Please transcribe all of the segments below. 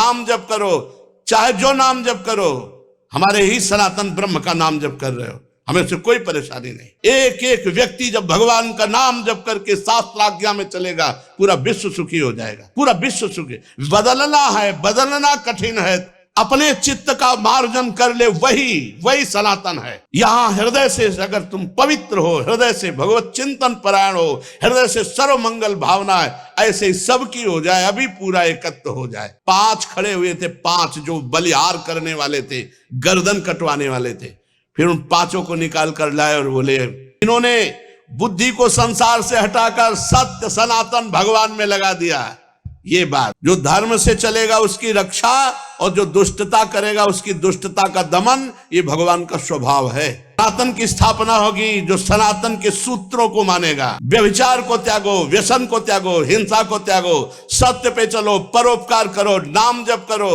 नाम जप करो, चाहे जो नाम जप करो, हमारे ही सनातन ब्रह्म का नाम जप कर रहे हो, हमें से कोई परेशानी नहीं। एक एक व्यक्ति जब भगवान का नाम जप करके शास्त्र आज्ञा में चलेगा, पूरा विश्व सुखी हो जाएगा, पूरा विश्व सुखी। बदलना है, बदलना कठिन है, अपने चित्त का मार्जन कर ले, वही सनातन है। यहां हृदय से अगर तुम पवित्र हो, हृदय से भगवत चिंतन परायण हो, हृदय से सर्व मंगल भावना है, ऐसे ही सबकी हो जाए, अभी पूरा एकत्व हो जाए। 5 खड़े हुए थे, 5 जो बलिहार करने वाले थे, गर्दन कटवाने वाले थे, फिर उन 5 को निकाल कर लाए और बोले, इन्होंने बुद्धि को संसार से हटाकर सत्य सनातन भगवान में लगा दिया। ये बात, जो धर्म से चलेगा उसकी रक्षा और जो दुष्टता करेगा उसकी दुष्टता का दमन, ये भगवान का स्वभाव है। सनातन की स्थापना होगी जो सनातन के सूत्रों को मानेगा। व्यभिचार को त्यागो, व्यसन को त्यागो, हिंसा को त्यागो, सत्य पे चलो, परोपकार करो, नाम जप करो।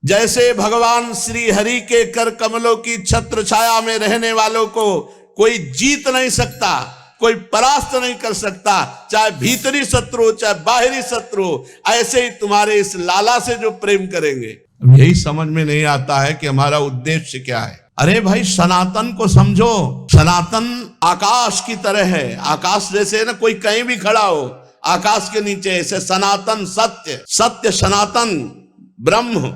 जैसे भगवान श्री हरि के कर कमलों की छत्र छाया में रहने वालों को कोई जीत नहीं सकता, कोई परास्त नहीं कर सकता, चाहे भीतरी शत्रु चाहे बाहरी शत्रु, ऐसे ही तुम्हारे इस लाला से जो प्रेम करेंगे। यही समझ में नहीं आता है कि हमारा उद्देश्य क्या है। अरे भाई, सनातन को समझो। सनातन आकाश की तरह है, आकाश जैसे ना कोई कहीं भी खड़ा हो, आकाश के नीचे ऐसे सनातन सत्य, सत्य सनातन ब्रह्म,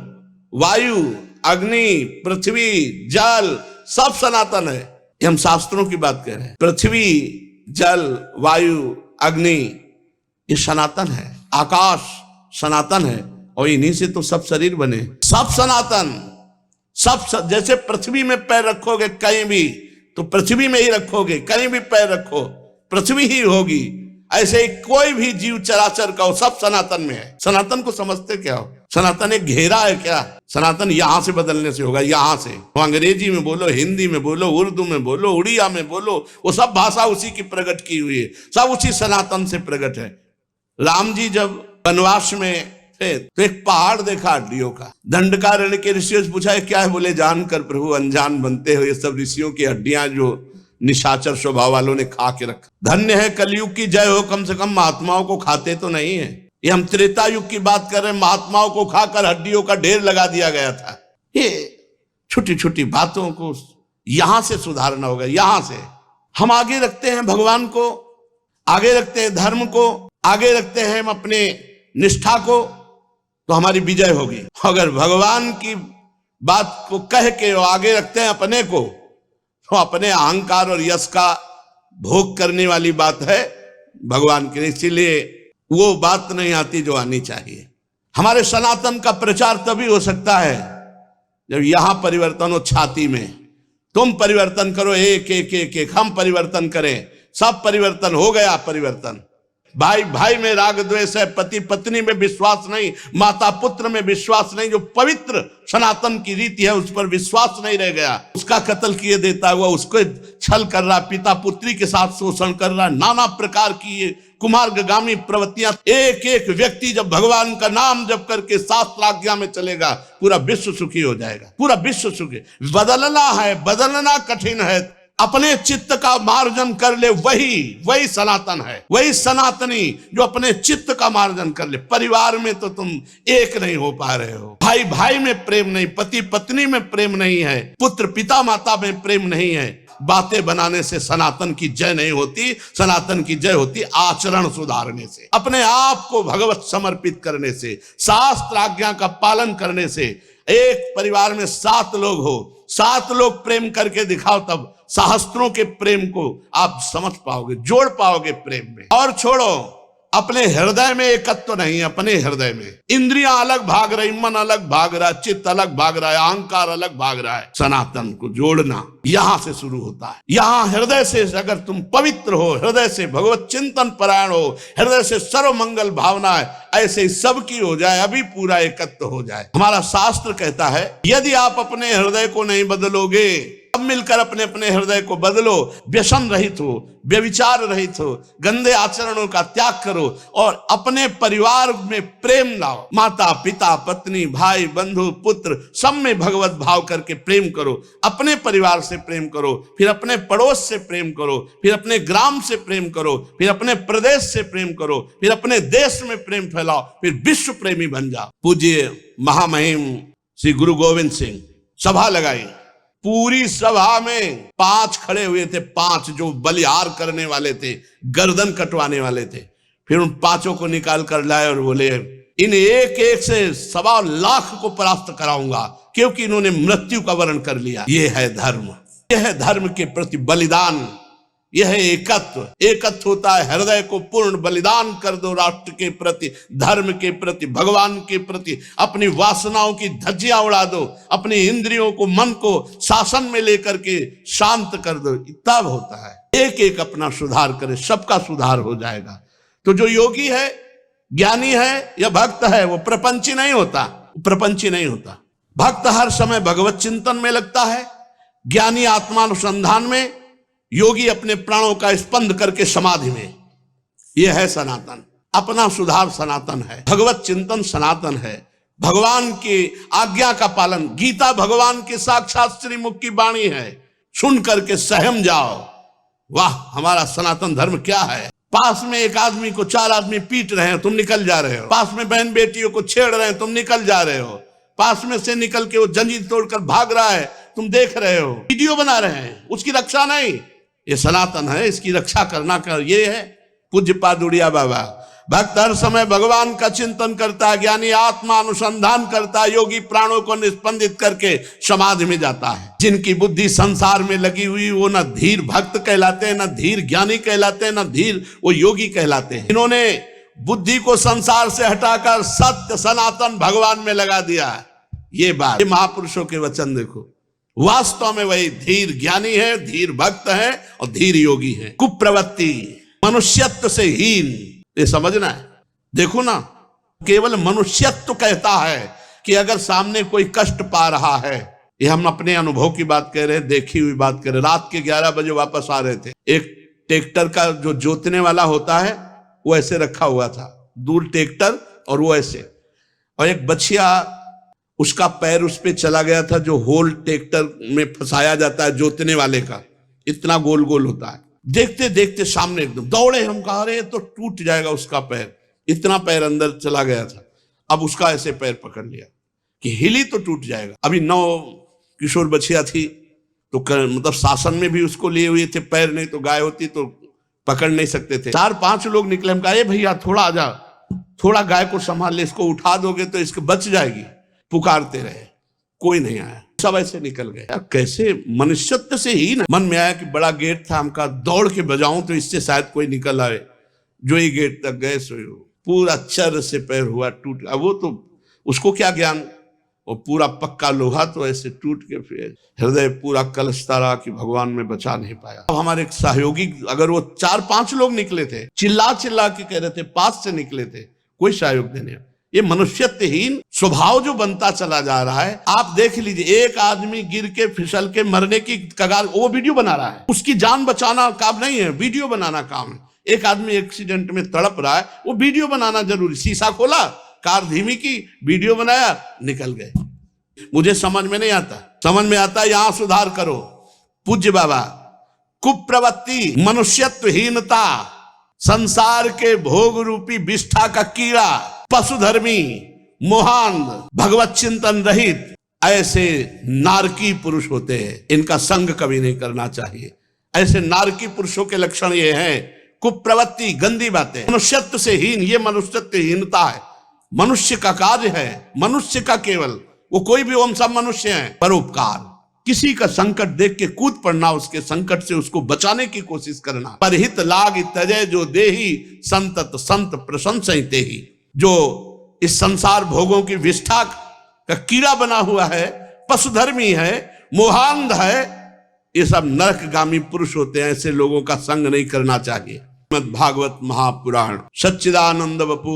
वायु, अग्नि, पृथ्वी, जल, सब सनातन है। ये हम शास्त्रों की बात कर रहे हैं। पृथ्वी, जल, वायु, अग्नि, ये सनातन है। आकाश सनातन है, और इन्हीं से तो सब शरीर बने, सब सनातन, सब। जैसे पृथ्वी में पैर रखोगे कहीं भी तो पृथ्वी में ही रखोगे, कहीं भी पैर रखो पृथ्वी ही होगी। ऐसे ही कोई भी जीव चराचर का हो, सब सनातन में है। सनातन को समझते क्या हो? सनातन एक घेरा है क्या? सनातन यहां से बदलने से होगा, यहां से। तो अंग्रेजी में बोलो, हिंदी में बोलो, उर्दू में बोलो, उड़िया में बोलो, वो सब भाषा उसी की प्रकट की हुई है, सब उसी सनातन से प्रकट है। राम जी जब वनवास में थे तो एक पहाड़ देखा हड्डियों का। दंडकारण्य के ऋषियों से पूछा, क्या है? बोले, जानकर प्रभु अनजान बनते हो, ये सब ऋषियों की हड्डियां जो निशाचर स्वभाव वालों ने खा के रखा। धन्य है कलयुग की जय हो, कम से कम महात्माओं को खाते तो नहीं है। ये हम त्रेता युग की बात कर रहे हैं, महात्माओं को खाकर हड्डियों का ढेर लगा दिया गया था। ये छोटी छोटी बातों को यहां से सुधारना होगा। यहां से हम आगे रखते हैं भगवान को, आगे रखते हैं धर्म को, आगे रखते हैं हम अपने निष्ठा को, तो हमारी विजय होगी। अगर भगवान की बात को कह के आगे रखते हैं अपने को, तो अपने अहंकार और यश का भोग करने वाली बात है भगवान की। इसीलिए वो बात नहीं आती जो आनी चाहिए। हमारे सनातन का प्रचार तभी हो सकता है जब यहां परिवर्तन हो, छाती में। तुम परिवर्तन करो, एक एक एक एक हम परिवर्तन करें, सब परिवर्तन हो गया। परिवर्तन भाई भाई में राग द्वेष है, पति पत्नी में विश्वास नहीं, माता पुत्र में विश्वास नहीं, जो पवित्र सनातन की रीति है उस पर विश्वास नहीं रह गया, उसका कत्ल किए देता हुआ, उसको छल कर रहा, पिता पुत्री के साथ शोषण कर रहा, नाना प्रकार की ये कुमार्गामी प्रवृत्तियां। एक एक व्यक्ति जब भगवान का नाम जप करके शास्त्र आज्ञा में चलेगा, पूरा विश्व सुखी हो जाएगा, पूरा विश्व सुखी। बदलना है, बदलना कठिन है, अपने चित्त का मार्जन कर ले, वही सनातन है, वही सनातनी जो अपने चित्त का मार्जन कर ले। परिवार में तो तुम एक नहीं हो पा रहे हो, भाई भाई में प्रेम नहीं, पति पत्नी में प्रेम नहीं है, पुत्र पिता माता में प्रेम नहीं है। बातें बनाने से सनातन की जय नहीं होती, सनातन की जय होती आचरण सुधारने से, अपने आप को भगवत समर्पित करने से, शास्त्र आज्ञा का पालन करने से। एक परिवार में 7 लोग हो, 7 लोग प्रेम करके दिखाओ, तब सहस्त्रों के प्रेम को आप समझ पाओगे, जोड़ पाओगे प्रेम में। और छोड़ो, अपने हृदय में एकत्व नहीं, अपने हृदय में इंद्रियां अलग भाग रही, मन अलग भाग रहा है, चित्त अलग भाग रहा है, अहंकार अलग भाग रहा है। सनातन को जोड़ना यहां से शुरू होता है। यहां हृदय से अगर तुम पवित्र हो, हृदय से भगवत चिंतन परायण हो, हृदय से सर्व मंगल भावना है, ऐसे ही सबकी हो जाए, अभी पूरा एकत्व हो जाए। हमारा शास्त्र कहता है, यदि आप अपने हृदय को नहीं बदलोगे अब मिलकर अपने अपने हृदय को बदलो, व्यसन रहित हो, व्यभिचार रहित हो, गंदे आचरणों का त्याग करो और अपने परिवार में प्रेम लाओ। माता पिता पत्नी भाई बंधु पुत्र सब में भगवत भाव करके प्रेम करो। अपने परिवार से प्रेम करो, फिर अपने पड़ोस से प्रेम करो, फिर अपने ग्राम से प्रेम करो, फिर अपने प्रदेश से प्रेम करो, फिर अपने देश में प्रेम फैलाओ, फिर विश्व प्रेमी बन जाओ। पूज्य महामहिम श्री गुरु गोविंद सिंह सभा लगाई। पूरी सभा में 5 खड़े हुए थे, 5 जो बलिहार करने वाले थे, गर्दन कटवाने वाले थे। फिर उन 5 को निकाल कर लाए और बोले इन एक एक से 1.25 लाख को परास्त कराऊंगा, क्योंकि इन्होंने मृत्यु का वर्ण कर लिया। यह है धर्म, यह है धर्म के प्रति बलिदान, यह है एकत्व। एकत्व होता है हृदय को पूर्ण बलिदान कर दो राष्ट्र के प्रति, धर्म के प्रति, भगवान के प्रति। अपनी वासनाओं की धज्जियां उड़ा दो, अपनी इंद्रियों को मन को शासन में लेकर के शांत कर दो। तब होता है एक एक अपना सुधार करे, सबका सुधार हो जाएगा। तो जो योगी है, ज्ञानी है या भक्त है, वो प्रपंची नहीं होता, प्रपंची नहीं होता। भक्त हर समय भगवत चिंतन में लगता है, ज्ञानी आत्मानुसंधान में, योगी अपने प्राणों का स्पंद करके समाधि में। यह है सनातन, अपना सुधार सनातन है, भगवत चिंतन सनातन है, भगवान की आज्ञा का पालन। गीता भगवान के साक्षात श्रीमुख की वाणी है, सुन करके सहम जाओ। वाह, हमारा सनातन धर्म क्या है। पास में एक आदमी को 4 आदमी पीट रहे हैं, तुम निकल जा रहे हो। पास में बहन बेटियों को छेड़ रहे हैं, तुम निकल जा रहे हो। पास में से निकल के वो जंजीर तोड़कर भाग रहा है, तुम देख रहे हो, वीडियो बना रहे हैं, उसकी रक्षा नहीं। ये सनातन है, इसकी रक्षा करना कर। ये है पूज्य पादुड़िया बाबा। भक्त हर समय भगवान का चिंतन करता है, ज्ञानी आत्मा अनुसंधान करता है, योगी प्राणों को निस्पंदित करके समाधि में जाता है। जिनकी बुद्धि संसार में लगी हुई, वो न धीर भक्त कहलाते हैं, न धीर ज्ञानी कहलाते हैं, न धीर वो योगी कहलाते हैं। इन्होंने बुद्धि को संसार से हटाकर सत्य सनातन भगवान में लगा दिया है। ये बात, ये महापुरुषों के वचन देखो, वास्तव में वही धीर ज्ञानी है, धीर भक्त है और धीर योगी है। कुप्रवृत्ति, मनुष्यत्व से हीन, ये समझना है। देखो ना, केवल मनुष्यत्व कहता है कि अगर सामने कोई कष्ट पा रहा है, ये हम अपने अनुभव की बात कह रहे हैं, देखी हुई बात कर रहे हैं। रात के 11 बजे वापस आ रहे थे, एक ट्रैक्टर का जो जोतने वाला होता है वो ऐसे रखा हुआ था, दूर ट्रैक्टर और वो ऐसे, और एक बछिया उसका पैर उस पे चला गया था, जो होल ट्रैक्टर में फंसाया जाता है जोतने वाले का, इतना गोल गोल होता है। देखते देखते सामने एकदम दौड़े, हम कह रहे तो टूट जाएगा उसका पैर, इतना पैर अंदर चला गया था। अब उसका ऐसे पैर पकड़ लिया कि हिली तो टूट जाएगा। अभी 9 किशोर बछिया थी, तो मतलब शासन में भी उसको लिए हुए थे पैर, नहीं तो गाय होती तो पकड़ नहीं सकते थे। 4-5 लोग निकले, हम कहा भैया थोड़ा आ जा, थोड़ा गाय को संभाल ले, इसको उठा दोगे तो इसको बच जाएगी। पुकारते रहे, कोई नहीं आया, सब ऐसे निकल गए। कैसे मनुष्यत्व से ही ना। मन में आया कि बड़ा गेट था, हमका दौड़ के बजाऊं तो इससे शायद कोई निकल आए। जो ही गेट तक गए सो पूरा चर से पैर हुआ टूट। अब वो तो उसको क्या ज्ञान, वो पूरा पक्का लोहा तो ऐसे टूट के फिर हृदय पूरा कलशता रहा कि भगवान में बचा नहीं पाया। अब हमारे एक सहयोगी, अगर वो 4-5 लोग निकले थे, चिल्ला चिल्ला के कह रहे थे, 5 से निकले थे, कोई सहयोग देने। ये मनुष्यत्वहीन स्वभाव जो बनता चला जा रहा है। आप देख लीजिए, एक आदमी गिर के फिसल के मरने की कगार, वो वीडियो बना रहा है। उसकी जान बचाना काम नहीं है, वीडियो बनाना काम है। एक आदमी एक्सीडेंट में तड़प रहा है, वो वीडियो बनाना जरूरी। शीशा खोला, कार धीमी की, वीडियो बनाया, निकल गए। मुझे समझ में नहीं आता, समझ में आता है यहां सुधार करो। पूज्य बाबा, कुप्रवृत्ति, मनुष्यत्वहीनता, संसार के भोग रूपी विष्ठा का कीड़ा, पशुधर्मी, मोहांध, भगवत चिंतन रहित, ऐसे नारकी पुरुष होते हैं। इनका संग कभी नहीं करना चाहिए। ऐसे नारकी पुरुषों के लक्षण ये हैं, कुप्रवृत्ति, गंदी बातें, मनुष्यत्व से हीन। ये मनुष्यत्वहीनता है, मनुष्य का कार्य है, मनुष्य का केवल, वो कोई भी, हम सब मनुष्य हैं। परोपकार, किसी का संकट देख के कूद पड़ना, उसके संकट से उसको बचाने की कोशिश करना। परहित लाग तजय जो देही, संतत संत प्रशंसते ही। जो इस संसार भोगों की विष्ठा का कीड़ा बना हुआ है, पशुधर्मी है, मोहांध है, ये सब नरकगामी पुरुष होते हैं। ऐसे लोगों का संग नहीं करना चाहिए। श्रीमद् भागवत महापुराण। सच्चिदानंद बपू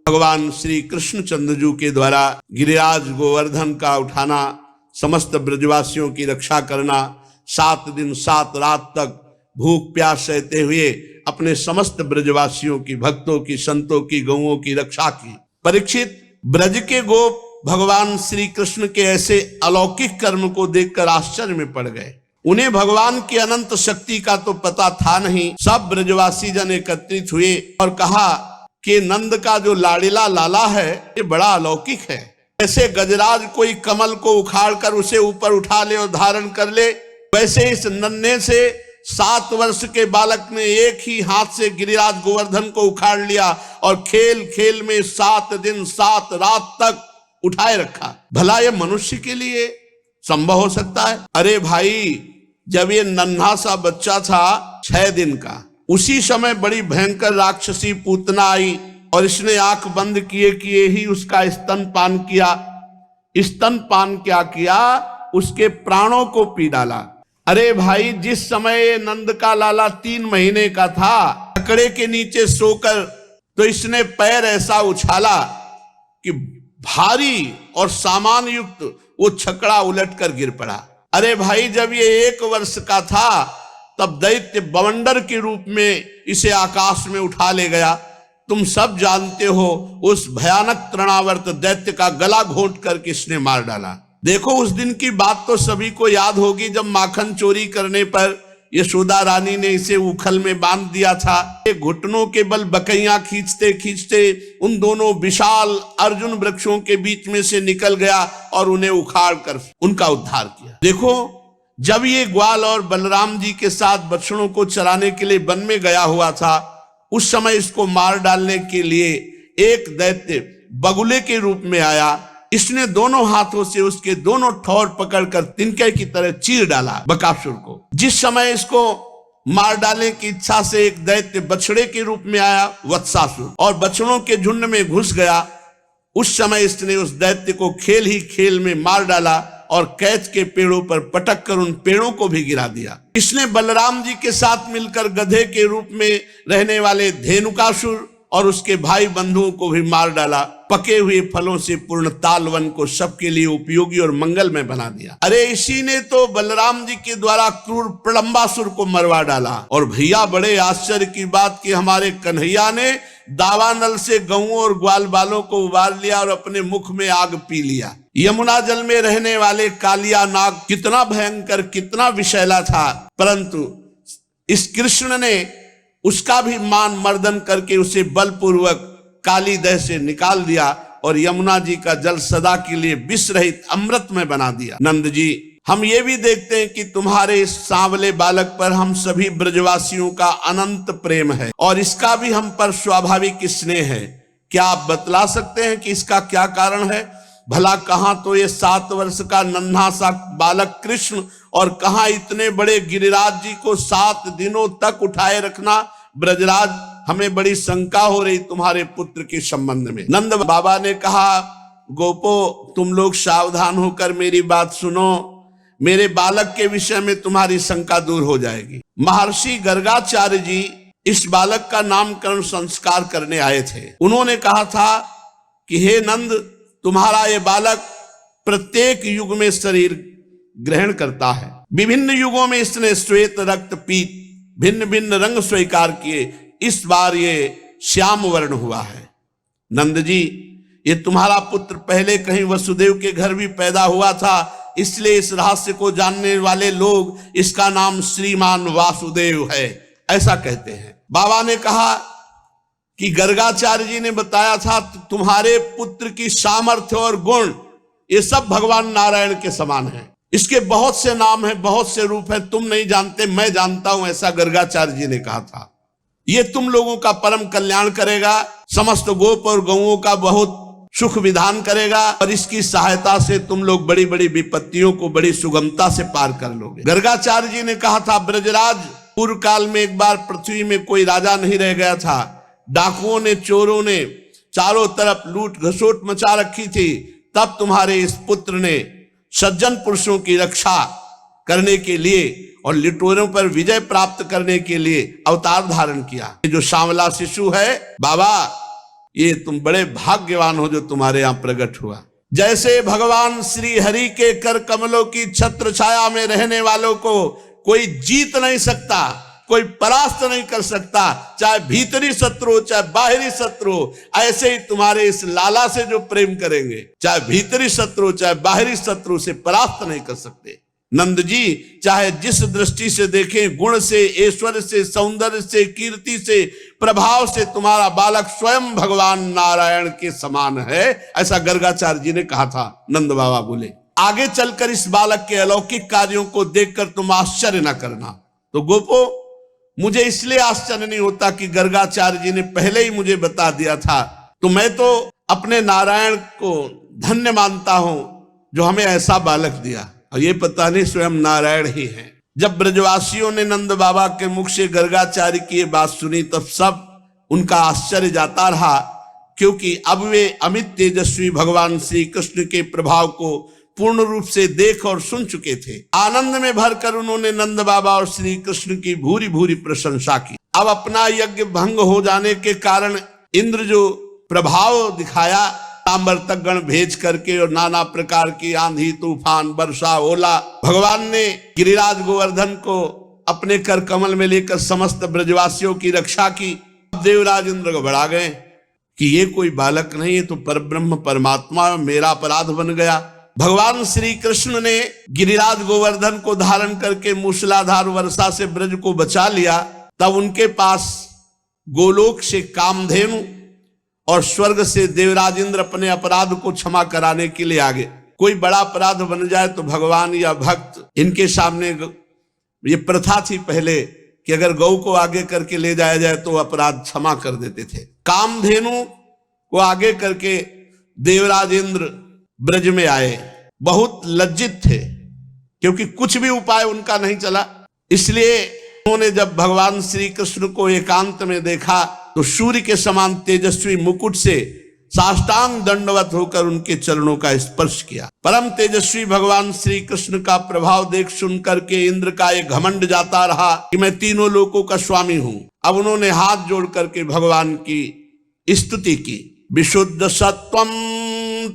भगवान श्री कृष्ण चंद्रजू के द्वारा गिरिराज गोवर्धन का उठाना, समस्त ब्रजवासियों की रक्षा करना, 7 दिन 7 रात तक भूख प्यास सहते हुए अपने समस्त ब्रजवासियों की, भक्तों की, संतों की, गौओं की रक्षा की। परीक्षित, ब्रज के गोप भगवान श्री कृष्ण के ऐसे अलौकिक कर्म को देखकर आश्चर्य में पड़ गए। उन्हें भगवान की अनंत शक्ति का तो पता था नहीं। सब ब्रजवासी जन एकत्रित हुए और कहा कि नंद का जो लाड़िला लाला है ये बड़ा अलौकिक है। ऐसे गजराज कोई कमल को उखाड़ कर उसे ऊपर उठा ले और धारण कर ले, वैसे इस नन्हे से 7 वर्ष के बालक ने एक ही हाथ से गिरिराज गोवर्धन को उखाड़ लिया और खेल खेल में 7 दिन 7 रात तक उठाए रखा। भला ये मनुष्य के लिए संभव हो सकता है? अरे भाई, जब ये नन्हा सा बच्चा था 6 दिन का, उसी समय बड़ी भयंकर राक्षसी पूतना आई और इसने आंख बंद किए किए ही उसका स्तनपान किया। स्तनपान क्या किया? उसके प्राणों को पी डाला। अरे भाई, जिस समय नंद का लाला 3 महीने का था, लकड़े के नीचे सोकर तो इसने पैर ऐसा उछाला कि भारी और सामान युक्त वो छकड़ा उलट कर गिर पड़ा। अरे भाई, जब ये 1 वर्ष का था तब दैत्य बवंडर के रूप में इसे आकाश में उठा ले गया। तुम सब जानते हो उस भयानक तृणावर्त दैत्य का गला घोंट कर किसने मार डाला। देखो, उस दिन की बात तो सभी को याद होगी जब माखन चोरी करने पर यशोदा रानी ने इसे उखल में बांध दिया था। घुटनों के बल बकैयां खींचते खींचते उन दोनों विशाल अर्जुन वृक्षों के बीच में से निकल गया और उन्हें उखाड़ कर उनका उद्धार किया। देखो, जब ये ग्वाल और बलराम जी के साथ बछड़ों को चराने के लिए वन में गया हुआ था, उस समय इसको मार डालने के लिए एक दैत्य बगुले के रूप में आया। इसने दोनों हाथों से उसके दोनों ठौर पकड़कर तिनके की तरह चीर डाला बकासुर को। जिस समय इसको मार डालने की इच्छा से एक दैत्य बछड़े के रूप में आया, वत्सासुर, और बछड़ों के झुंड में घुस गया, उस समय इसने उस दैत्य को खेल ही खेल में मार डाला और कैच के पेड़ों पर पटक कर उन पेड़ों को भी गिरा दिया। इसने बलराम जी के साथ मिलकर गधे के रूप में रहने वाले धेनुकासुर और उसके भाई बंधुओं को भी मार डाला। पके हुए फलों से पूर्ण तालवन को सबके लिए उपयोगी और मंगलमय बना दिया। अरे, इसी ने तो बलराम जी के द्वारा क्रूर प्रलंबासुर को मरवा डाला। और भैया, बड़े आश्चर्य की बात कि हमारे कन्हैया ने दावानल से गऊं और ग्वाल बालों को उबार लिया और अपने मुख में आग पी लिया। यमुना जल में रहने वाले कालिया नाग कितना भयंकर, कितना विषैला था, परंतु इस कृष्ण ने उसका भी मान मर्दन करके उसे बलपूर्वक काली दह से निकाल दिया और यमुना जी का जल सदा के लिए विष रहित अमृत में बना दिया। नंद जी, हम ये भी देखते हैं कि तुम्हारे इस सांवले बालक पर हम सभी ब्रजवासियों का अनंत प्रेम है और इसका भी हम पर स्वाभाविक स्नेह है। क्या आप बतला सकते हैं कि इसका क्या कारण है? भला कहां तो ये 7 वर्ष का नन्हा सा बालक कृष्ण और कहां इतने बड़े गिरिराज जी को 7 दिनों तक उठाए रखना। ब्रजराज, हमें बड़ी शंका हो रही तुम्हारे पुत्र के संबंध में। नंद बाबा ने कहा, गोपो, तुम लोग सावधान होकर मेरी बात सुनो। मेरे बालक के विषय में तुम्हारी शंका दूर हो जाएगी। महर्षि गर्गाचार्य जी इस बालक का नामकरण संस्कार करने आए थे। उन्होंने कहा था कि हे नंद, तुम्हारा ये बालक प्रत्येक युग में शरीर ग्रहण करता है। विभिन्न युगों में इसने श्वेत, रक्त, पीत भिन्न भिन्न रंग स्वीकार किए। इस बार ये श्याम वर्ण हुआ है। नंद जी, ये तुम्हारा पुत्र पहले कहीं वसुदेव के घर भी पैदा हुआ था, इसलिए इस रहस्य को जानने वाले लोग इसका नाम श्रीमान वासुदेव है, ऐसा कहते हैं। बाबा ने कहा कि गर्गाचार्य जी ने बताया था तुम्हारे पुत्र की सामर्थ्य और गुण ये सब भगवान नारायण के समान है। इसके बहुत से नाम हैं, बहुत से रूप हैं, तुम नहीं जानते, मैं जानता हूं, ऐसा गर्गाचार्य जी ने कहा था। ये तुम लोगों का परम कल्याण करेगा, समस्त गोप और गौओं का बहुत सुख विधान करेगा और इसकी सहायता से तुम लोग बड़ी बड़ी विपत्तियों को बड़ी सुगमता से पार कर लोगे। गर्गाचार्य जी ने कहा था, ब्रजराज, पूर्व काल में एक बार पृथ्वी में कोई राजा नहीं रह गया था। डाकुओं ने, चोरों ने चारों तरफ लूट घसोट मचा रखी थी। तब तुम्हारे इस पुत्र ने सज्जन पुरुषों की रक्षा करने के लिए और लिटोरों पर विजय प्राप्त करने के लिए अवतार धारण किया। ये जो सांवला शिशु है बाबा, ये तुम बड़े भाग्यवान हो जो तुम्हारे यहाँ प्रकट हुआ। जैसे भगवान श्री हरि के कर कमलों की छत्र छाया में रहने वालों को कोई जीत नहीं सकता, कोई परास्त नहीं कर सकता, चाहे भीतरी शत्रु चाहे बाहरी शत्रु। ऐसे ही तुम्हारे इस लाला से जो प्रेम करेंगे, चाहे भीतरी शत्रु चाहे बाहरी शत्रु से परास्त नहीं कर सकते। नंद जी चाहे जिस दृष्टि से देखें, गुण से, ऐश्वर्य से, सौंदर्य से, कीर्ति से, प्रभाव से तुम्हारा बालक स्वयं भगवान नारायण के समान है, ऐसा गर्गाचार्य जी ने कहा था। नंद बाबा बोले आगे चलकर इस बालक के अलौकिक कार्यों को देखकर तुम आश्चर्य न करना। तो गोपो, मुझे इसलिए आश्चर्य नहीं होता कि गर्गाचार्य जी ने पहले ही मुझे बता दिया था, तो मैं तो अपने नारायण को धन्य मानता हूं जो हमें ऐसा बालक दिया। और ये पता नहीं स्वयं नारायण ही हैं। जब ब्रजवासियों ने नंद बाबा के मुख से गर्गाचार्य की ये बात सुनी, तब सब उनका आश्चर्य जाता रहा, क्योंकि अब वे अमित तेजस्वी भगवान श्री कृष्ण के प्रभाव को पूर्ण रूप से देख और सुन चुके थे। आनंद में भरकर उन्होंने नंद बाबा और श्री कृष्ण की भूरी भूरी प्रशंसा की। अब अपना यज्ञ भंग हो जाने के कारण इंद्र जो प्रभाव दिखाया, ताम्रतक गण भेज करके और नाना प्रकार की आंधी तूफान वर्षा ओला, भगवान ने गिरिराज गोवर्धन को अपने कर कमल में लेकर समस्त ब्रजवासियों की रक्षा की। देवराज इंद्र को बढ़ा गए कि ये कोई बालक नहीं है, तो परब्रह्म परमात्मा, मेरा अपराध बन गया। भगवान श्री कृष्ण ने गिरिराज गोवर्धन को धारण करके मूसलाधार वर्षा से ब्रज को बचा लिया। तब उनके पास गोलोक से कामधेनु और स्वर्ग से देवराज इंद्र अपने अपराध को क्षमा कराने के लिए आगे। कोई बड़ा अपराध बन जाए तो भगवान या भक्त इनके सामने, ये प्रथा थी पहले कि अगर गौ को आगे करके ले जाया जाए तो अपराध क्षमा कर देते थे। कामधेनु को आगे करके देवराज इंद्र ब्रज में आए। बहुत लज्जित थे क्योंकि कुछ भी उपाय उनका नहीं चला। इसलिए उन्होंने जब भगवान श्री कृष्ण को एकांत में देखा तो सूर्य के समान तेजस्वी मुकुट से साष्टांग दंडवत होकर उनके चरणों का स्पर्श किया। परम तेजस्वी भगवान श्री कृष्ण का प्रभाव देख सुन करके इंद्र का एक घमंड जाता रहा कि मैं तीनों लोकों का स्वामी हूं। अब उन्होंने हाथ जोड़ करके भगवान की स्तुति की। विशुद्ध सत्वम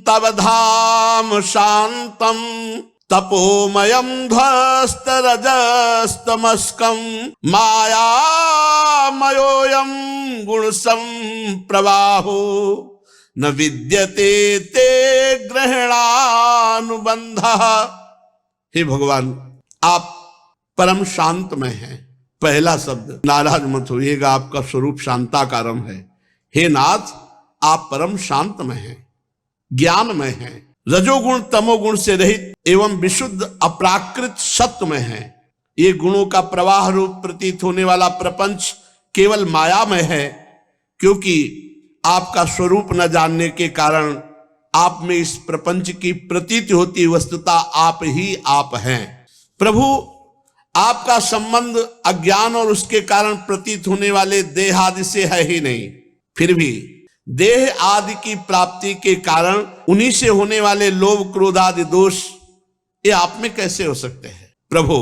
तव धाम शांतम तपोमयम ध्वस्त रजस्तमस्कम मायामयोयम गुण संप्रवाहो न विद्यते ते ग्रहणानुबंध। हे भगवान, आप परम शांतमय हैं। पहला शब्द, नाराज मत होइएगा, आपका स्वरूप शांताकारम है। हे नाथ, आप परम शांतमय हैं, ज्ञानमय हैं, रजोगुण तमोगुण से रहित एवं विशुद्ध अप्राकृत सत्वमय हैं। ये गुणों का प्रवाह रूप प्रतीत होने वाला प्रपंच केवल मायामय है, क्योंकि आपका स्वरूप न जानने के कारण आप में इस प्रपंच की प्रतीति होती, वस्तुतः आप ही आप हैं। प्रभु, आपका संबंध अज्ञान और उसके कारण प्रतीत होने वाले देह आदि से है ही नहीं। फिर भी देह आदि की प्राप्ति के कारण उन्हीं से होने वाले लोभ क्रोध आदि दोष, ये आप में कैसे हो सकते हैं? प्रभु,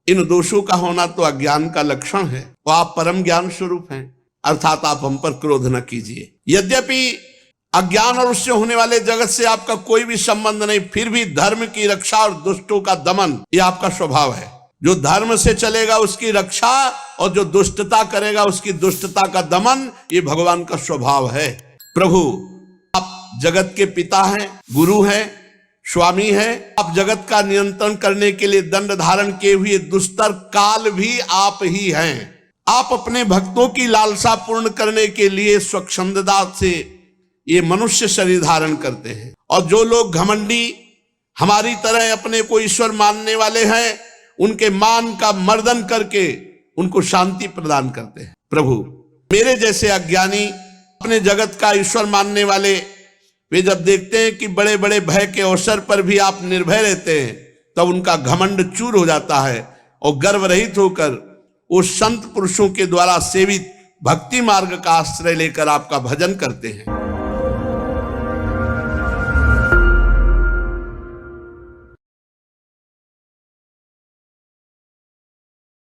इन दोषों का होना तो अज्ञान का लक्षण है, और आप परम ज्ञान स्वरूप हैं, अर्थात आप हम पर क्रोध न कीजिए। यद्यपि अज्ञान और उससे होने वाले जगत से आपका कोई भी संबंध नहीं, फिर भी धर्म की रक्षा और दुष्टों का दमन ये आपका स्वभाव है। जो धर्म से चलेगा उसकी रक्षा, और जो दुष्टता करेगा उसकी दुष्टता का दमन, ये भगवान का स्वभाव है। प्रभु, आप जगत के पिता हैं, गुरु हैं, स्वामी हैं। आप जगत का नियंत्रण करने के लिए दंड धारण किए हुए दुस्तर काल भी आप ही हैं। आप अपने भक्तों की लालसा पूर्ण करने के लिए स्वच्छंदता से ये मनुष्य शरीर धारण करते हैं, और जो लोग घमंडी हमारी तरह अपने को ईश्वर मानने वाले हैं, उनके मान का मर्दन करके उनको शांति प्रदान करते हैं। प्रभु, मेरे जैसे अज्ञानी अपने जगत का ईश्वर मानने वाले, वे जब देखते हैं कि बड़े बड़े भय के अवसर पर भी आप निर्भय रहते हैं, तब उनका घमंड चूर हो जाता है, और गर्व रहित होकर वो संत पुरुषों के द्वारा सेवित भक्ति मार्ग का आश्रय लेकर आपका भजन करते हैं।